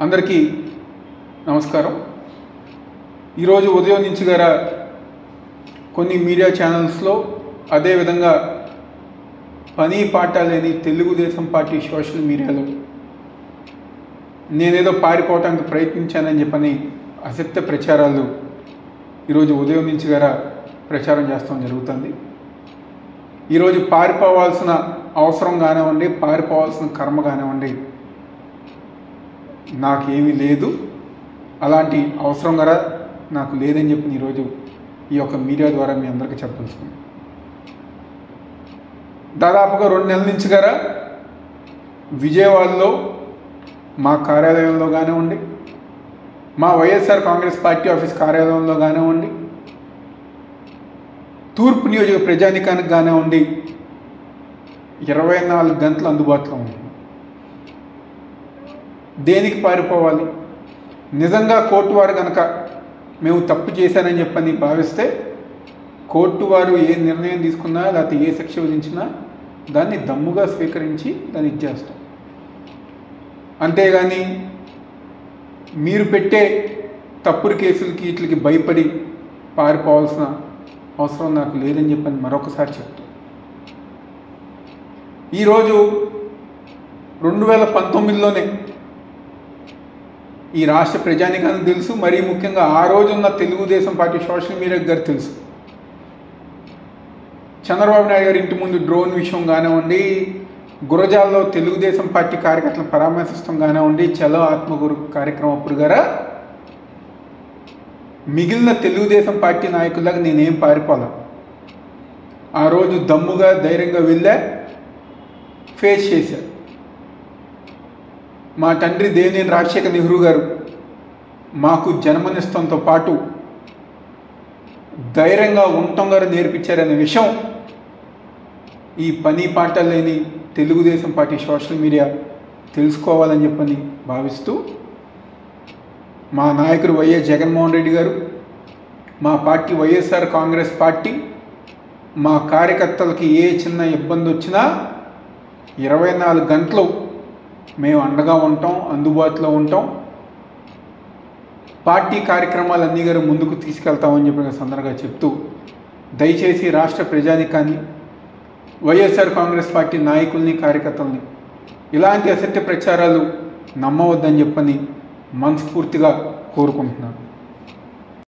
అందరికీ నమస్కారం. ఈరోజు ఉదయం నుంచి కొన్ని మీడియా ఛానల్స్లో అదేవిధంగా పని పాట లేని తెలుగుదేశం పార్టీ సోషల్ మీడియాలో నేనేదో పారిపోవటానికి ప్రయత్నించానని చెప్పని అసత్య ప్రచారాలు ఈరోజు ఉదయం నుంచి ప్రచారం చేస్తాం జరుగుతుంది. ఈరోజు పారిపోవాల్సిన అవసరం కానివ్వండి, పారిపోవాల్సిన కర్మ కానివ్వండి, నాకేమీ లేదు, అలాంటి అవసరం నాకు లేదని చెప్పి ఈరోజు ఈ యొక్క మీడియా ద్వారా మీ అందరికీ చెప్పదలుచుకున్నాను. దాదాపుగా 2 నెలల నుంచి విజయవాడలో మా కార్యాలయంలో కానివ్వండి, మా వైఎస్ఆర్ కాంగ్రెస్ పార్టీ ఆఫీస్ కార్యాలయంలో కానివ్వండి, తూర్పు నియోజక ప్రజానికానికి కానివ్వండి 24 గంటలు అందుబాటులో ఉంటుంది. దేనికి పారిపోవాలి? నిజంగా కోర్టు వారు కనుక మేము తప్పు చేశానని చెప్పని భావిస్తే కోర్టు వారు ఏ నిర్ణయం తీసుకున్నా లేకపోతే ఏ శిక్ష విధించినా దాన్ని దమ్ముగా స్వీకరించి దాన్ని ఇచ్చేస్తాం. అంతేగాని మీరు పెట్టే తప్పుడు కేసులకి వీటికి భయపడి పారిపోవాల్సిన అవసరం నాకు లేదని చెప్పని మరొకసారి చెప్తాను. ఈరోజు 2019లోనే ఈ రాష్ట్ర ప్రజానికానికి తెలుసు, మరీ ముఖ్యంగా ఆ రోజున్న తెలుగుదేశం పార్టీ సోషల్ మీడియాకి తెలుసు. చంద్రబాబు నాయుడు గారి ఇంటి ముందు డ్రోన్ విషయం కానివ్వండి, గురజాల్లో తెలుగుదేశం పార్టీ కార్యకర్తలను పరామర్శిస్తాం కానివ్వండి, చలో ఆత్మగురు కార్యక్రమం అప్పుడు మిగిలిన తెలుగుదేశం పార్టీ నాయకులకు నేనేం పారిపోలే. ఆ రోజు దమ్ముగా ధైర్యంగా వెళ్ళా, ఫేస్ చేశారు. మా తండ్రి దేవినేని రాజశేఖర్ నెహ్రూ గారు మాకు జన్మనిస్తంతో పాటు ధైర్యంగా ఉండటం నేర్పించారనే విషయం ఈ పని పాట లేని తెలుగుదేశం పార్టీ సోషల్ మీడియా తెలుసుకోవాలని చెప్పని భావిస్తూ, మా నాయకుడు వైఎస్ జగన్మోహన్ రెడ్డి గారు, మా పార్టీ వైఎస్ఆర్ కాంగ్రెస్ పార్టీ మా కార్యకర్తలకి ఏ చిన్న ఇబ్బంది వచ్చినా 24 గంటలు మేము అండగా ఉంటాం, అందుబాటులో ఉంటాం, పార్టీ కార్యక్రమాలన్నీ ముందుకు తీసుకెళ్తామని చెప్పిన సందర్భంగా చెప్తూ, దయచేసి రాష్ట్ర ప్రజానికాన్ని, వైఎస్ఆర్ కాంగ్రెస్ పార్టీ నాయకుల్ని, కార్యకర్తల్ని ఇలాంటి అసత్య ప్రచారాలు నమ్మవద్దని చెప్పని మనస్ఫూర్తిగా కోరుకుంటున్నాను.